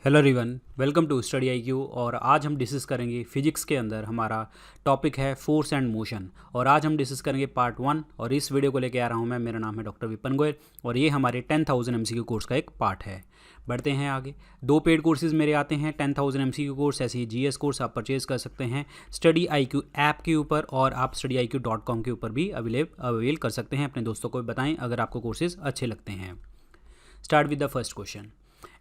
Hello everyone, welcome to study IQ. और आज हम डिस्कस करेंगे फिजिक्स के अंदर हमारा टॉपिक है फोर्स एंड मोशन। और आज हम डिस्कस करेंगे पार्ट 1। और इस वीडियो को लेके आ रहा हूँ मैं, मेरा नाम है डॉक्टर विपिन गोयल और ये हमारे 10,000 MCQ कोर्स का एक पार्ट है। बढ़ते हैं आगे। 2 पेड कोर्सेज मेरे आते हैं 10,000 MCQ कोर्स, ऐसे ही GS कोर्स आप परचेज कर सकते हैं स्टडी आईक्यू ऐप के ऊपर, और आप studyIQ.com के ऊपर भी अवेल कर सकते हैं। अपने दोस्तों को भी बताएं अगर आपको कोर्सेज अच्छे लगते हैं। Start with the first question.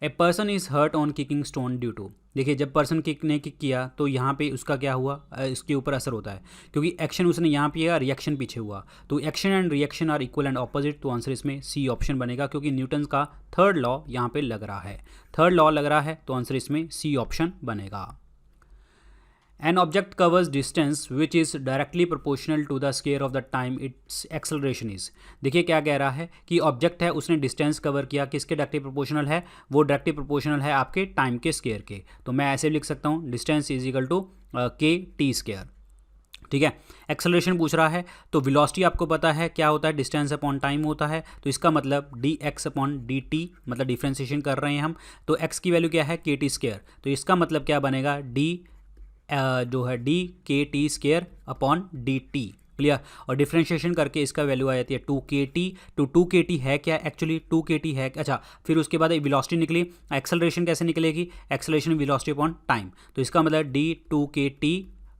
A person is hurt on kicking stone due to. देखिए, जब पर्सन ने किक किया तो यहाँ पे उसका क्या हुआ, इसके ऊपर असर होता है क्योंकि एक्शन उसने यहाँ पे किया, रिएक्शन पीछे हुआ। तो action and reaction are equal and opposite. तो आंसर इसमें सी ऑप्शन बनेगा क्योंकि न्यूटन का थर्ड लॉ यहाँ पे लग रहा है। थर्ड लॉ लग रहा है तो आंसर इसमें सी ऑप्शन बनेगा। An object covers distance which is directly proportional to the square of the time its acceleration is। देखिए क्या कह रहा है कि ऑब्जेक्ट है, उसने डिस्टेंस कवर किया, किसके डायरेक्टली प्रोपोर्शनल है, वो डायरेक्टली प्रोपोर्शनल है आपके टाइम के स्क्वायर के। तो मैं ऐसे लिख सकता हूँ डिस्टेंस इज इक्वल टू के टी स्क्वायर। ठीक है, एक्सेलरेशन पूछ रहा है तो वेलोसिटी आपको पता है क्या होता है, डिस्टेंस अपॉन टाइम होता है। तो इसका मतलब D x upon D T, मतलब डिफ्रेंसिएशन कर रहे हैं हम। तो एक्स की वैल्यू क्या है, के टी स्क्वायर। तो इसका मतलब क्या बनेगा, डी जो है डी के T square upon D T. Clear. और डिफ्रेंशिएशन करके इसका वैल्यू आ जाती है 2kT। तो 2kT है क्या, एक्चुअली 2kT है। अच्छा, फिर उसके बाद वेलोसिटी निकली, एक्सेलरेशन कैसे निकलेगी, एक्सेलरेशन वेलोसिटी अपॉन टाइम। तो इसका मतलब डी 2kT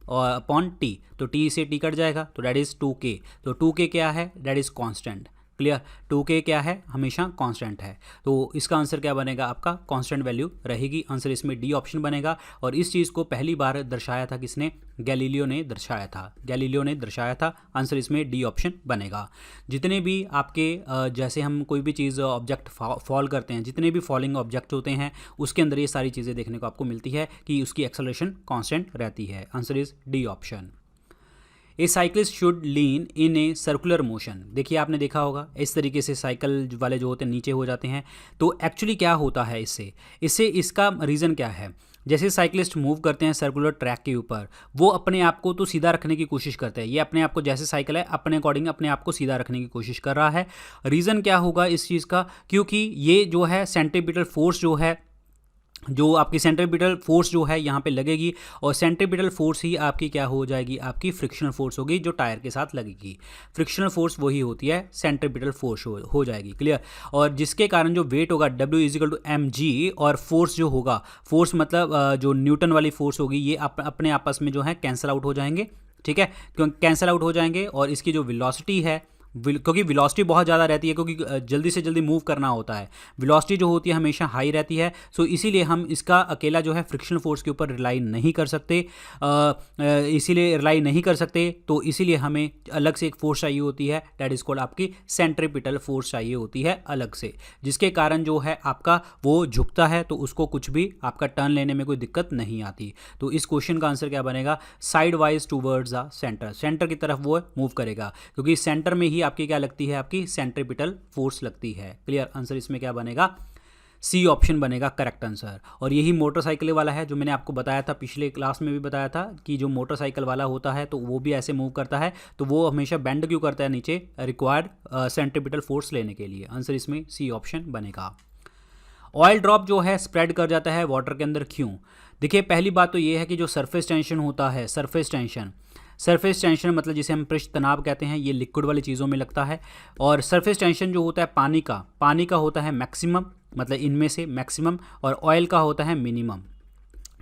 और अपॉन टी। तो टी से टी कट जाएगा तो डेट इज़ 2k। तो 2k क्या है, that is constant. Clear. 2k क्या है, हमेशा कांस्टेंट है। तो इसका आंसर क्या बनेगा, आपका कांस्टेंट वैल्यू रहेगी। आंसर इसमें डी ऑप्शन बनेगा। और इस चीज़ को पहली बार दर्शाया था किसने, गैलीलियो ने दर्शाया था। आंसर इसमें डी ऑप्शन बनेगा। जितने भी आपके जैसे हम कोई भी चीज़ ऑब्जेक्ट फॉल करते हैं, जितने भी फॉलिंग ऑब्जेक्ट होते हैं उसके अंदर ये सारी चीज़ें देखने को आपको मिलती है कि उसकी एक्सेलरेशन कांस्टेंट रहती है। Answer is D option. A cyclist should lean in a circular motion. देखिए आपने देखा होगा इस तरीके से साइकिल वाले जो होते हैं नीचे हो जाते हैं। तो एक्चुअली क्या होता है इससे इसका रीज़न क्या है, जैसे साइकिलिस्ट मूव करते हैं सर्कुलर ट्रैक के ऊपर, वो अपने आप को तो सीधा रखने की कोशिश करते हैं। ये अपने आप को, जैसे साइकिल है अपने अकॉर्डिंग अपने आप को सीधा रखने की कोशिश कर रहा है। रीज़न क्या होगा इस चीज़ का, क्योंकि ये जो है सेंट्रीपिटल फोर्स जो है, जो आपकी सेंट्रीपिटल फोर्स जो है यहाँ पे लगेगी, और सेंट्रीपिटल फोर्स ही आपकी क्या हो जाएगी, आपकी फ्रिक्शनल फोर्स होगी जो टायर के साथ लगेगी। फ्रिक्शनल फोर्स वही होती है, सेंट्रीपिटल फोर्स हो जाएगी। क्लियर। और जिसके कारण जो वेट होगा W is equal to mg, और फोर्स जो होगा, फोर्स मतलब जो न्यूटन वाली फोर्स होगी, ये अपने आपस में जो है कैंसिल आउट हो जाएंगे। ठीक है, क्योंकि कैंसिल आउट हो जाएंगे। और इसकी जो वेलोसिटी है, क्योंकि वेलोसिटी बहुत ज़्यादा रहती है, क्योंकि जल्दी से जल्दी मूव करना होता है, वेलोसिटी जो होती है हमेशा हाई रहती है। सो इसीलिए हम इसका अकेला जो है फ्रिक्शनल फोर्स के ऊपर रिलाई नहीं कर सकते। इसीलिए रिलाई नहीं कर सकते, तो इसीलिए हमें अलग से एक फोर्स चाहिए होती है, दैट इज कॉल्ड आपकी सेंट्रीपिटल फोर्स चाहिए होती है अलग से, जिसके कारण जो है आपका वो झुकता है तो उसको कुछ भी आपका टर्न लेने में कोई दिक्कत नहीं आती। तो इस क्वेश्चन का आंसर क्या बनेगा, side wise towards the centre, centre की तरफ वो मूव करेगा, क्योंकि सेंटर में ही आपकी क्या लगती है, आपकी सेंट्रीपिटल फोर्स लगती है। क्लियर। आंसर इसमें क्या बनेगा, सी ऑप्शन बनेगा करेक्ट आंसर। और यही मोटरसाइकिल वाला है जो मैंने आपको बताया था, पिछले क्लास में भी बताया था कि जो मोटरसाइकिल वाला होता है तो वो भी ऐसे मूव करता है, तो वो हमेशा बेंड क्यों करता है नीचे, रिक्वायर्ड सेंट्रीपिटल फोर्स लेने के लिए। आंसर इसमें सी ऑप्शन बनेगा। ऑयल ड्रॉप जो है स्प्रेड कर जाता है वाटर के अंदर, क्यों। देखिए पहली बात तो ये है कि जो सरफेस टेंशन होता है, सरफेस टेंशन मतलब जिसे हम पृष्ठ तनाव कहते हैं, ये लिक्विड वाली चीज़ों में लगता है। और सरफेस टेंशन जो होता है पानी का होता है मैक्सिमम, मतलब इनमें से मैक्सिमम, और ऑयल का होता है मिनिमम।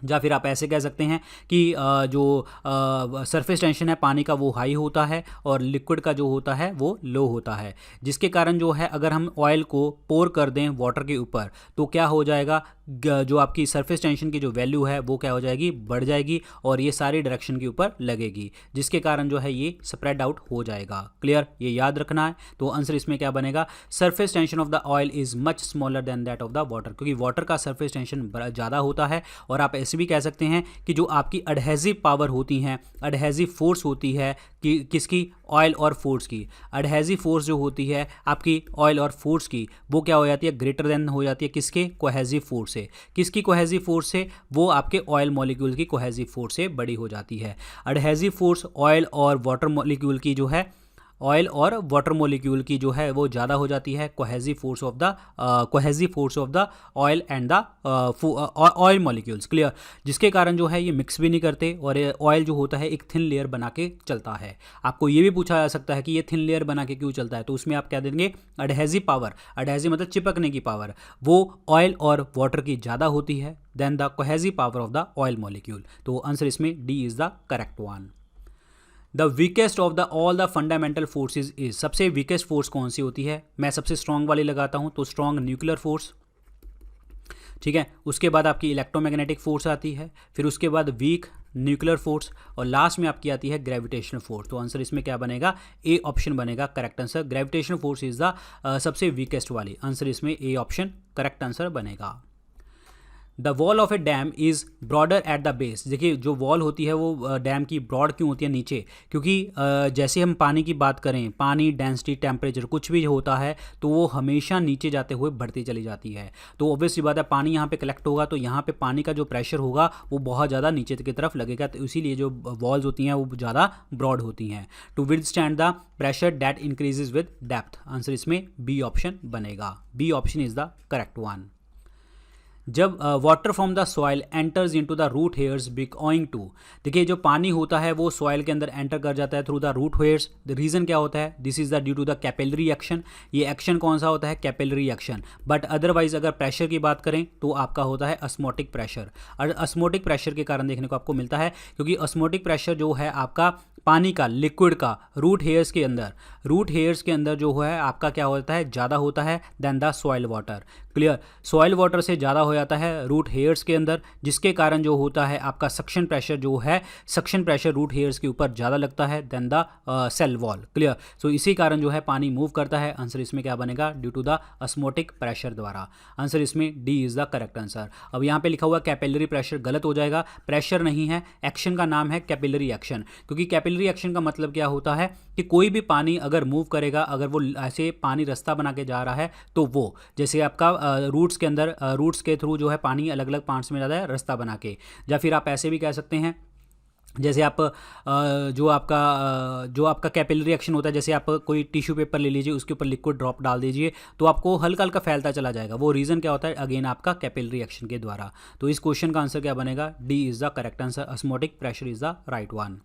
या फिर आप ऐसे कह सकते हैं कि जो सरफेस टेंशन है पानी का वो हाई होता है, और लिक्विड का जो होता है वो लो होता है, जिसके कारण जो है अगर हम ऑयल को पोर कर दें वाटर के ऊपर तो क्या हो जाएगा, जो आपकी सरफेस टेंशन की जो वैल्यू है वो क्या हो जाएगी, बढ़ जाएगी, और ये सारी डायरेक्शन के ऊपर लगेगी, जिसके कारण जो है ये स्प्रेड आउट हो जाएगा। क्लियर, ये याद रखना है। तो आंसर इसमें क्या बनेगा, surface tension of the oil is much smaller than that of the water, क्योंकि वाटर का सरफेस टेंशन ज़्यादा होता है। और आप ऐसे भी कह सकते हैं कि जो आपकी एडहेसिव पावर होती हैं, एडहेसिव फोर्स होती है कि किसकी, ऑयल और फोर्स की, एडहेसिव फोर्स जो होती है आपकी ऑयल और फोर्स की, वो क्या हो जाती है, ग्रेटर देन हो जाती है किसके, कोहेसिव फोर्स से। किसकी कोहेसिव फोर्स से, वो आपके ऑयल मॉलिक्यूल की कोहेसिव फोर्स से बड़ी हो जाती है। एडहेसिव फोर्स ऑयल और वाटर मॉलिक्यूल की जो है ऑयल और वाटर मॉलिक्यूल की जो है वो ज़्यादा हो जाती है cohesive force of the oil and the oil molecules, clear, जिसके कारण जो है ये मिक्स भी नहीं करते और ऑयल जो होता है एक थिन लेयर बना के चलता है। आपको ये भी पूछा जा सकता है कि ये थिन लेयर बना के क्यों चलता है, तो उसमें आप क्या देंगे, एडहेसिव पावर, एडहेसिव मतलब चिपकने की पावर, वो ऑयल और वाटर की ज़्यादा होती है then the cohesive power of the oil molecule. तो आंसर इसमें D is the correct one. The weakest of the all the fundamental forces is, सबसे वीकेस्ट फोर्स कौन सी होती है, मैं सबसे स्ट्रॉन्ग वाली लगाता हूं, तो स्ट्रॉन्ग न्यूक्लियर फोर्स, ठीक है, उसके बाद आपकी इलेक्ट्रोमैग्नेटिक फोर्स आती है, फिर उसके बाद वीक न्यूक्लियर फोर्स और लास्ट में आपकी आती है ग्रेविटेशनल फोर्स। तो आंसर इसमें क्या बनेगा, ए ऑप्शन बनेगा correct answer. Gravitational force is the सबसे वीकेस्ट वाली, आंसर इसमें ए ऑप्शन करेक्ट आंसर बनेगा। The wall of A dam is broader at the base, देखिए जो वॉल होती है वो डैम की ब्रॉड क्यों होती है नीचे, क्योंकि जैसे हम पानी की बात करें, पानी डेंसिटी टेम्परेचर कुछ भी होता है तो वो हमेशा नीचे जाते हुए बढ़ती चली जाती है। तो ऑब्वियसली बात है पानी यहाँ पे कलेक्ट होगा तो यहाँ पे पानी का जो प्रेशर होगा वो बहुत ज़्यादा नीचे की तरफ लगेगा, तो इसीलिए जो वॉल्स होती हैं वो ज़्यादा ब्रॉड होती हैं। To withstand the pressure that increases with depth, answer इसमें बी ऑप्शन बनेगा। B option is the correct one. जब water from the soil enters into the root hairs becoming to, देखिए जो पानी होता है वो सॉइल के अंदर एंटर कर जाता है through the root hairs, the reason क्या होता है, this is the due to the capillary action, ये एक्शन कौन सा होता है, कैपिलरी एक्शन। बट अदरवाइज अगर प्रेशर की बात करें तो आपका होता है ऑस्मोटिक प्रेशर, और ऑस्मोटिक प्रेशर के कारण देखने को आपको मिलता है, क्योंकि ऑस्मोटिक प्रेशर जो है आपका पानी का, लिक्विड का रूट हेयर्स के अंदर जो है आपका क्या होता है, ज़्यादा होता है then the soil water, clear, soil water से ज़्यादा हो जाता है रूट हेयर्स के अंदर, जिसके कारण जो होता है आपका सक्शन प्रेशर जो है, सक्शन प्रेशर रूट हेयर्स के ऊपर ज़्यादा लगता है then the cell wall, clear. So इसी कारण जो है पानी मूव करता है, आंसर इसमें क्या बनेगा, due to the osmotic pressure द्वारा, आंसर इसमें D is the correct answer. अब यहाँ पे लिखा हुआ कैपिलरी प्रेशर गलत हो जाएगा, प्रेशर नहीं है, एक्शन का नाम है कैपिलरी एक्शन, क्योंकि कैपिलरी एक्शन का मतलब क्या होता है कि कोई भी पानी अगर मूव करेगा, अगर वो ऐसे पानी रास्ता बना के जा रहा है तो वो जैसे आपका रूट्स के अंदर, रूट्स के थ्रू जो है पानी अलग अलग पार्ट्स में जाता है रास्ता बना के, या फिर आप ऐसे भी कह सकते हैं जैसे आप जो आपका कैपिलरी एक्शन होता है, जैसे आप कोई टिश्यू पेपर ले लीजिए, उसके ऊपर लिक्विड ड्रॉप डाल दीजिए तो आपको हल्का हल्का फैलता चला जाएगा, वो रीज़न क्या होता है, अगेन आपका कैपिलरी एक्शन के द्वारा। तो इस क्वेश्चन का आंसर क्या बनेगा, D is the correct answer, osmotic pressure is the right one.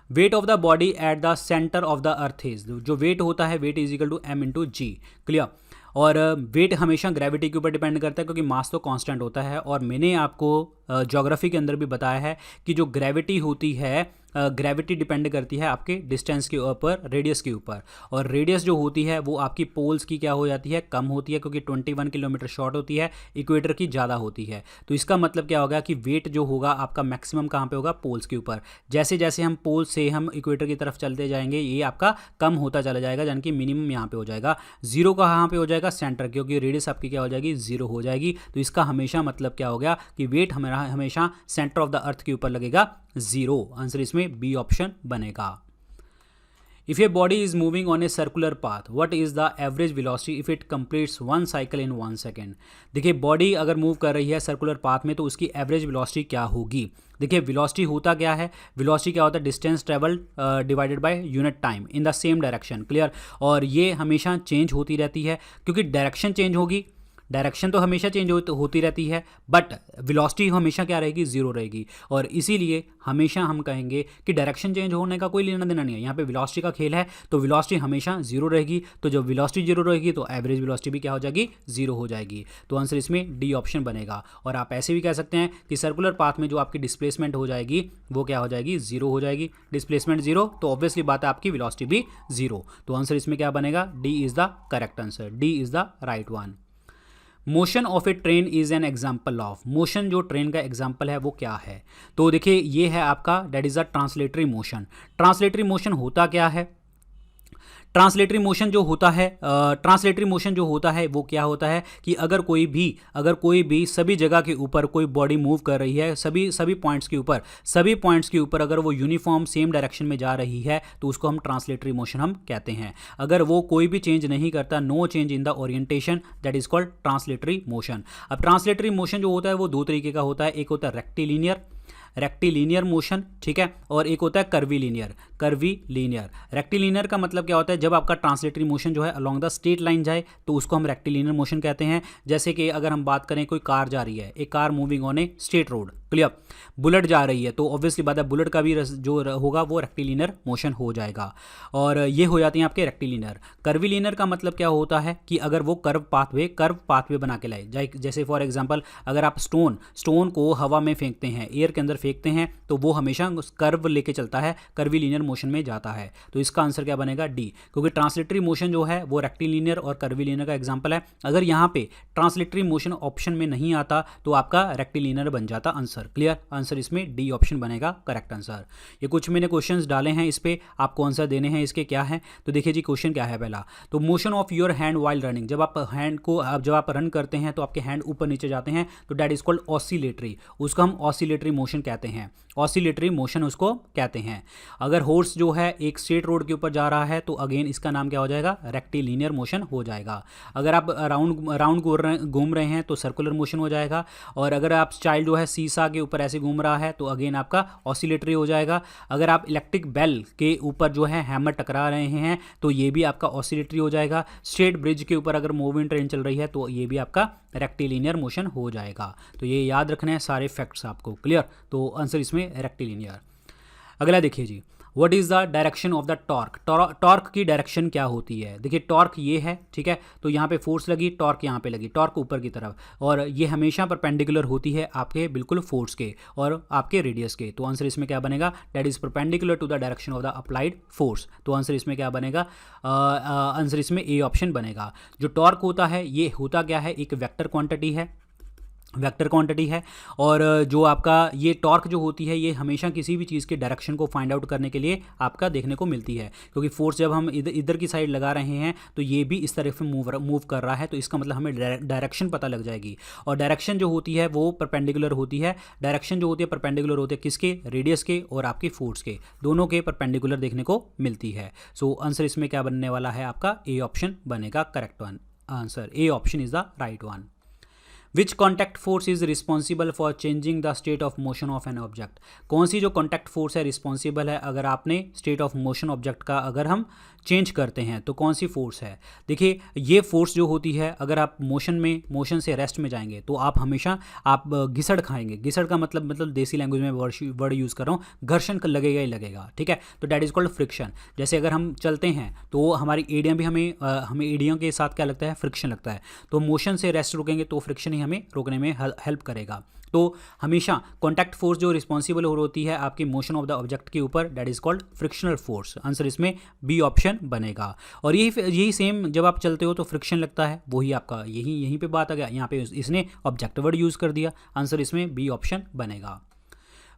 Weight of the body at the centre of the earth is, जो वेट होता है, weight is equal to M into G, clear. और weight हमेशा gravity के ऊपर depend करता है, क्योंकि मास तो कांस्टेंट होता है, और मैंने आपको ज्योग्राफी के अंदर भी बताया है कि जो ग्रेविटी होती है, ग्रेविटी डिपेंड करती है आपके डिस्टेंस के ऊपर, रेडियस के ऊपर, और रेडियस जो होती है वो आपकी पोल्स की क्या हो जाती है, कम होती है, क्योंकि 21 किलोमीटर शॉर्ट होती है, इक्वेटर की ज़्यादा होती है। तो इसका मतलब क्या होगा कि वेट जो होगा आपका मैक्सिमम कहाँ पे होगा, पोल्स के ऊपर। जैसे जैसे हम पोल से हम इक्वेटर की तरफ चलते जाएंगे ये आपका कम होता चला जाएगा, यानी कि मिनिमम यहाँ पे हो जाएगा, जीरो कहाँ पे हो जाएगा, सेंटर, क्योंकि रेडियस आपकी क्या हो जाएगी, जीरो हो जाएगी। तो इसका हमेशा मतलब क्या हो गया कि वेट हमेशा सेंटर ऑफ द अर्थ के ऊपर लगेगा जीरो, आंसर इसमें बी ऑप्शन बनेगा। If a body is moving on a circular path, what is the average velocity if it completes one cycle in 1 second. देखिए बॉडी अगर मूव कर रही है सर्कुलर पाथ में तो उसकी एवरेज वेलोसिटी क्या होगी। देखिए वेलोसिटी होता क्या है, वेलोसिटी क्या होता है, distance travel divided by unit time in the same direction, clear. और ये हमेशा चेंज होती रहती है, क्योंकि डायरेक्शन चेंज होगी, डायरेक्शन तो हमेशा चेंज होती रहती है, बट वेलोसिटी हमेशा क्या रहेगी, जीरो रहेगी। और इसीलिए हमेशा हम कहेंगे कि डायरेक्शन चेंज होने का कोई लेना देना नहीं है, यहाँ पे वेलोसिटी का खेल है, तो वेलोसिटी हमेशा जीरो रहेगी। तो जब वेलोसिटी जीरो रहेगी तो एवरेज वेलोसिटी भी क्या हो जाएगी, जीरो हो जाएगी। तो आंसर इसमें डी ऑप्शन बनेगा। और आप ऐसे भी कह सकते हैं कि सर्कुलर पाथ में जो आपकी डिस्प्लेसमेंट हो जाएगी वो क्या हो जाएगी, जीरो हो जाएगी। डिस्प्लेसमेंट जीरो तो ऑब्वियसली बात है आपकी वेलोसिटी भी जीरो। तो आंसर इसमें क्या बनेगा, D is the correct answer, D is the right one. Motion of A train is an example of, motion जो ट्रेन का एग्जाम्पल है वो क्या है। तो देखिए ये है आपका that is a translatory motion. Translatory motion होता क्या है, ट्रांसलेटरी मोशन जो होता है वो क्या होता है कि अगर कोई भी सभी जगह के ऊपर कोई बॉडी मूव कर रही है, सभी पॉइंट्स के ऊपर अगर वो यूनिफॉर्म सेम डायरेक्शन में जा रही है तो उसको हम ट्रांसलेटरी मोशन हम कहते हैं। अगर वो कोई भी चेंज नहीं करता, no change in the orientation, that is called translatory motion. अब ट्रांसलेटरी मोशन जो होता है वो दो तरीके का होता है, एक होता है रेक्टिलिनियर, रेक्टिलिनियर मोशन, ठीक है, और एक होता है कर्वीलिनियर। कर्वीलिनियर, रेक्टिलिनियर का मतलब क्या होता है, जब आपका ट्रांसलेटरी मोशन जो है अलोंग द स्ट्रेट लाइन जाए तो उसको हम रेक्टिलिनियर मोशन कहते हैं। जैसे कि अगर हम बात करें कोई कार जा रही है, एक car moving on a straight road, clear, bullet जा रही है तो ऑब्वियसली बात है बुलेट का भी जो होगा वो रेक्टिलिनियर मोशन हो जाएगा, और ये हो जाती हैं आपके रेक्टिलिनियर। कर्वीलिनियर का मतलब क्या होता है कि अगर वो कर्व पाथवे बना के लाए, जैसे फॉर एग्जांपल अगर आप स्टोन को हवा में फेंकते हैं, एयर के अंदर फेंकते हैं, तो वो हमेशा कर्व लेके चलता है, कर्वीलिनियर मोशन में जाता है। तो इसका आंसर क्या बनेगा, डी, क्योंकि ट्रांसलेटरी मोशन जो है वो रेक्टिलिनियर और कर्वीलिनियर का एग्जांपल है। अगर यहाँ पे ट्रांसलेटरी मोशन ऑप्शन में नहीं आता तो आपका रेक्टिलिनियर बन जाता आंसर। क्लियर, आंसर इसमें डी ऑप्शन बनेगा करेक्ट आंसर। ये कुछ मैंने क्वेश्चंस डाले हैं, इस पे आपको आंसर देने हैं, इसके क्या है। तो देखिए जी, क्वेश्चन क्या है पहला, तो motion of your hand while running, जब आप रन करते हैं तो आपके हैंड ऊपर नीचे जाते हैं, तो दैट इज कॉल्ड ऑसिलेटरी, उसको हम ऑसिलेटरी मोशन कहते हैं, ऑसिलेटरी मोशन उसको कहते हैं। अगर हॉर्स जो है एक स्ट्रेट रोड के ऊपर जा रहा है तो अगेन इसका नाम क्या हो जाएगा, रेक्टिलिनियर मोशन हो जाएगा। अगर आप राउंड घूम रहे हैं तो सर्कुलर मोशन हो जाएगा, और अगर आप चाइल्ड जो है सीसा के ऊपर ऐसे घूम रहा है तो अगेन आपका ऑसिलेटरी हो जाएगा। अगर आप इलेक्ट्रिक बेल के ऊपर जो है हैमर टकरा रहे हैं तो ये भी आपका ऑसिलेटरी हो जाएगा। स्ट्रेट ब्रिज के ऊपर अगर मूविंग ट्रेन चल रही है तो ये भी आपका रेक्टिलिनियर मोशन हो जाएगा। तो ये याद रखना है सारे फैक्ट्स आपको। क्लियर, तो आंसर इसमें रेक्टिलिनियर। अगला देखिए जी, what is the direction of the torque, torque की डायरेक्शन क्या होती है। देखिए टॉर्क ये है, ठीक है, तो यहाँ पे फोर्स लगी, टॉर्क यहाँ पे लगी, टॉर्क ऊपर की तरफ, और ये हमेशा परपेंडिकुलर होती है आपके बिल्कुल फोर्स के और आपके रेडियस के। तो आंसर इसमें क्या बनेगा, that is perpendicular to the direction of the applied force. तो आंसर इसमें क्या बनेगा, आंसर इसमें ए ऑप्शन बनेगा। जो टॉर्क होता है ये होता क्या है, एक वेक्टर क्वांटिटी है, और जो आपका ये टॉर्क जो होती है ये हमेशा किसी भी चीज़ के डायरेक्शन को फाइंड आउट करने के लिए आपका देखने को मिलती है, क्योंकि फोर्स जब हम इधर की साइड लगा रहे हैं तो ये भी इस तरफ मूव कर रहा है, तो इसका मतलब हमें डायरेक्शन पता लग जाएगी। और डायरेक्शन जो होती है वो परपेंडिकुलर होती है, डायरेक्शन जो होती है परपेंडिकुलर होती है किसके, रेडियस के और आपके फोर्स के, दोनों के परपेंडिकुलर देखने को मिलती है। सो आंसर इसमें क्या बनने वाला है, आपका ए ऑप्शन बनेगा correct one. Answer A option is the right one. Which contact force is responsible for changing the state of motion of an object, कौन सी जो कॉन्टैक्ट फोर्स है रिस्पॉन्सिबल है अगर आपने स्टेट ऑफ मोशन ऑब्जेक्ट का अगर हम चेंज करते हैं तो कौन सी फोर्स है। देखिए ये फोर्स जो होती है, अगर आप मोशन से रेस्ट में जाएंगे तो आप हमेशा आप घिसड़ खाएंगे। घिसड़ का मतलब देसी लैंग्वेज में वर्ड यूज़ कर रहा हूँ, घर्षण लगेगा ही लगेगा, ठीक है, तो डैट इज कॉल्ड फ्रिक्शन। जैसे अगर हम चलते हैं तो हमारी एड़ियाँ भी हमें एड़ियों के साथ क्या लगता है, फ्रिक्शन लगता है, तो मोशन से रेस्ट रुकेंगे तो फ्रिक्शन ही हमें रोकने में हेल्प करेगा। तो हमेशा कॉन्टैक्ट फोर्स जो रिस्पॉन्सिबल होती है आपकी मोशन ऑफ द ऑब्जेक्ट के ऊपर, that is called frictional force. Answer इसमें बी ऑप्शन बनेगा। और यही सेम जब आप चलते हो तो फ्रिक्शन लगता है, वही आपका यहीं पे बात आ गया, यहाँ पे इसने ऑब्जेक्ट वर्ड यूज़ कर दिया, आंसर इसमें बी ऑप्शन बनेगा।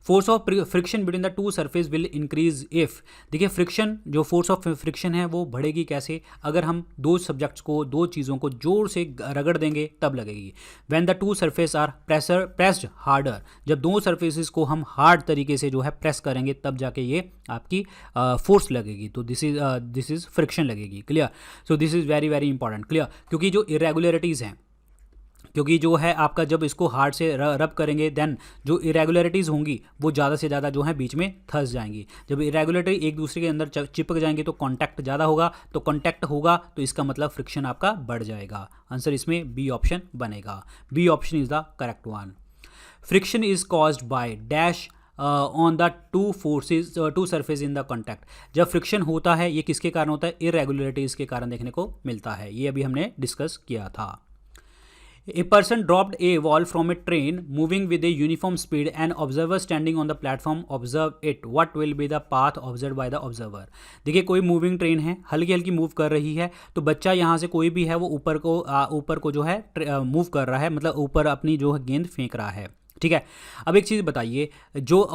Force of friction between the two surface will increase if, देखिए फ्रिक्शन जो फोर्स ऑफ फ्रिक्शन है वो बढ़ेगी कैसे, अगर हम दो चीज़ों को जोर से रगड़ देंगे तब लगेगी। When the two surface are pressed harder, जब दो सरफेसेस को हम हार्ड तरीके से जो है प्रेस करेंगे तब जाके ये आपकी फोर्स लगेगी, तो दिस इज फ्रिक्शन लगेगी। Clear, so this is very very important. Clear, क्योंकि जो इरेगुलरिटीज़ हैं, क्योंकि जो है आपका जब इसको हार्ड से रब करेंगे देन जो इरेगुलरिटीज़ होंगी वो ज़्यादा से ज़्यादा जो है बीच में फंस जाएंगी। जब इरेगुलरिटी एक दूसरे के अंदर चिपक जाएंगे तो कांटेक्ट ज़्यादा होगा, तो कांटेक्ट होगा तो इसका मतलब फ्रिक्शन आपका बढ़ जाएगा। आंसर इसमें बी ऑप्शन बनेगा। B option is the correct one. Friction is caused by dash on the two surface in the contact, जब फ्रिक्शन होता है ये किसके कारण होता है, इरेगुलरिटीज़ के कारण देखने को मिलता है, ये अभी हमने डिस्कस किया था। A person dropped a ball from a train moving with a uniform speed. An observer standing on the platform observe it. What will be the path observed by the observer? देखिए कोई moving train है, हल्की हल्की move कर रही है, तो बच्चा यहाँ से कोई भी है वो ऊपर को जो है मूव कर रहा है, मतलब ऊपर अपनी जो है गेंद फेंक रहा है, ठीक है। अब एक चीज़ बताइए, जो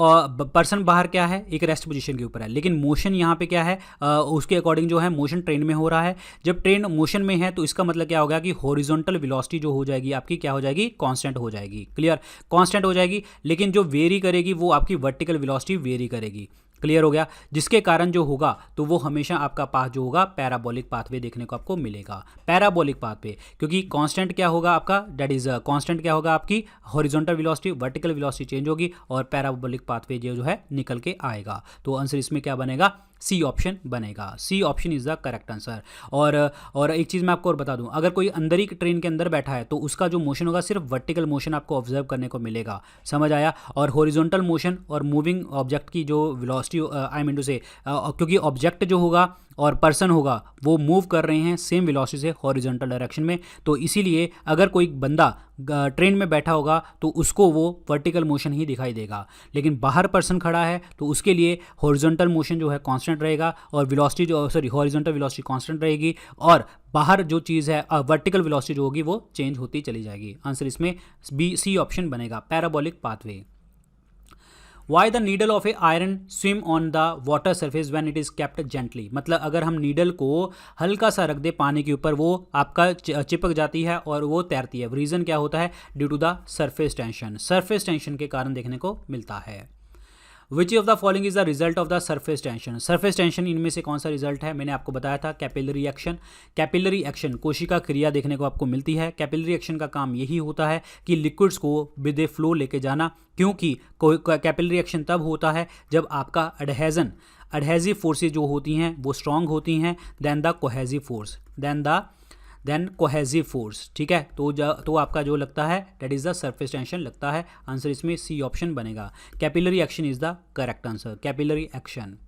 पर्सन बाहर क्या है, एक रेस्ट पोजीशन के ऊपर है, लेकिन मोशन यहाँ पे क्या है, उसके अकॉर्डिंग जो है मोशन ट्रेन में हो रहा है। जब ट्रेन मोशन में है तो इसका मतलब क्या होगा कि हॉरिजॉन्टल वेलोसिटी जो हो जाएगी आपकी क्या हो जाएगी, कांस्टेंट हो जाएगी। क्लियर, कांस्टेंट हो जाएगी, लेकिन जो वेरी करेगी वो आपकी वर्टिकल वेलोसिटी वेरी करेगी। क्लियर हो गया। जिसके कारण जो होगा तो वो हमेशा आपका पाथ जो होगा पैराबोलिक पाथवे देखने को आपको मिलेगा, पैराबोलिक पाथवे, क्योंकि कांस्टेंट क्या होगा आपका, दैट इज कांस्टेंट क्या होगा आपकी horizontal velocity, vertical velocity change होगी और पैराबोलिक पाथवे जो है निकल के आएगा। तो आंसर इसमें क्या बनेगा, सी ऑप्शन बनेगा। C option is the correct answer. और एक चीज़ मैं आपको और बता दूं, अगर कोई अंदर ही ट्रेन के अंदर बैठा है तो उसका जो मोशन होगा सिर्फ वर्टिकल मोशन आपको ऑब्जर्व करने को मिलेगा, समझ आया। और हॉरिजॉन्टल मोशन और मूविंग ऑब्जेक्ट की जो वेलोसिटी आई मीन टू से, क्योंकि ऑब्जेक्ट जो होगा और पर्सन होगा वो मूव कर रहे हैं सेम वेलोसिटी से हॉरिजॉन्टल डायरेक्शन में, तो इसीलिए अगर कोई बंदा ट्रेन में बैठा होगा तो उसको वो वर्टिकल मोशन ही दिखाई देगा, लेकिन बाहर पर्सन खड़ा है तो उसके लिए हॉरिजॉन्टल मोशन जो है कांस्टेंट रहेगा और वेलोसिटी जो हॉरिजॉन्टल वेलोसिटी कांस्टेंट रहेगी और बाहर जो चीज़ है वर्टिकल वेलोसिटी जो होगी वो चेंज होती चली जाएगी। आंसर इसमें बी सी ऑप्शन बनेगा, parabolic pathway. Why the needle of A iron swim on the water surface when it is kept gently, मतलब अगर हम नीडल को हल्का सा रख दे पानी के ऊपर वो आपका चिपक जाती है और वो तैरती है। रीज़न क्या होता है, due to the surface tension, surface tension के कारण देखने को मिलता है। Which of the following is the result of the surface tension, surface tension इनमें से कौन सा रिजल्ट है, मैंने आपको बताया था कैपिलरी एक्शन। कैपिलरी एक्शन कोशिका क्रिया देखने को आपको मिलती है। कैपिलरी एक्शन का काम यही होता है कि लिक्विड्स को विद ए फ्लो लेके जाना, क्योंकि कैपिलरी एक्शन तब होता है जब आपका एडहेजिव फोर्सेज जो होती हैं वो स्ट्रांग होती हैं then the cohesive force, then cohesive force, ठीक है। तो आपका जो लगता है that is the surface tension लगता है। आंसर इसमें सी ऑप्शन बनेगा, capillary action is the correct answer, capillary action.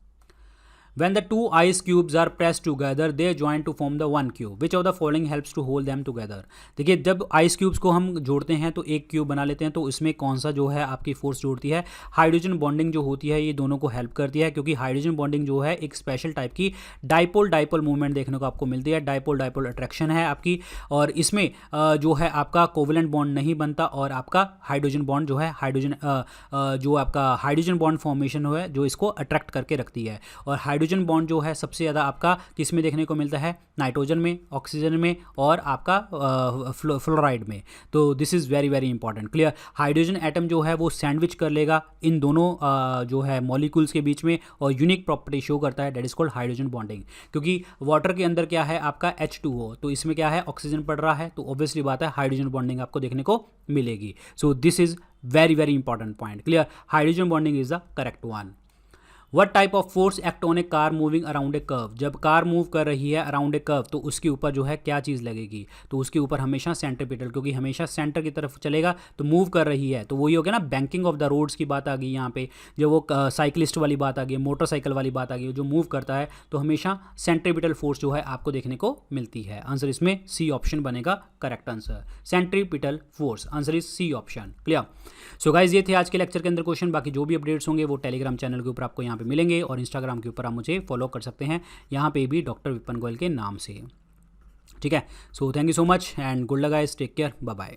When the two ice cubes are pressed together, they join to form the one cube. Which of the following helps to hold them together? देखिए जब ice cubes को हम जोड़ते हैं तो एक cube बना लेते हैं, तो इसमें कौन सा जो है आपकी फोर्स जोड़ती है, हाइड्रोजन बॉन्डिंग जो होती है ये दोनों को हेल्प करती है, क्योंकि हाइड्रोजन बॉन्डिंग जो है एक स्पेशल टाइप की डाइपोल मूवमेंट देखने को आपको मिलती है, डाइपोल अट्रैक्शन है आपकी, और इसमें जो है आपका कोवेलेंट बॉन्ड नहीं बनता और आपका हाइड्रोजन बॉन्ड जो है जो आपका हाइड्रोजन बॉन्ड फॉर्मेशन है जो इसको अट्रैक्ट करके रखती है। और हाइड्रोजन बॉन्ड जो है सबसे ज़्यादा आपका किस में देखने को मिलता है, नाइट्रोजन में, ऑक्सीजन में और आपका फ्लोराइड में। तो this is very very important, clear. Hydrogen atom जो है वो सैंडविच कर लेगा इन दोनों जो है मॉलिक्यूल्स के बीच में और यूनिक प्रॉपर्टी शो करता है, that is called hydrogen bonding. क्योंकि वाटर के अंदर क्या है आपका H2O, तो इसमें क्या है ऑक्सीजन पड़ रहा है, तो ऑब्वियसली बात है हाइड्रोजन बॉन्डिंग आपको देखने को मिलेगी। So this is very very important point, clear. Hydrogen bonding is the correct one. What type of force act on A car moving around a curve, जब कार मूव कर रही है अराउंड ए कर्व तो उसके ऊपर जो है क्या चीज़ लगेगी, तो उसके ऊपर हमेशा सेंट्रीपिटल, क्योंकि हमेशा सेंटर की तरफ चलेगा तो मूव कर रही है, तो वही हो गया ना बैंकिंग ऑफ द रोड्स की बात आ गई यहाँ पे, जो वो साइकिलिस्ट वाली बात आ गई, मोटरसाइकिल वाली बात आ गई, जो मूव करता है तो हमेशा सेंट्रीपिटल फोर्स जो है आपको देखने को मिलती है। आंसर इसमें सी ऑप्शन बनेगा correct answer, centripetal force, answer is C option, clear. So guys ये थे आज के लेक्चर के अंदर क्वेश्चन, बाकी जो भी अपडेट्स होंगे वो टेलीग्राम चैनल के ऊपर आपको यहाँ पे मिलेंगे और इंस्टाग्राम के ऊपर आप मुझे फॉलो कर सकते हैं, यहाँ पे भी डॉक्टर विपिन गोयल के नाम से, ठीक है। So thank you so much and good luck guys, take care, bye bye.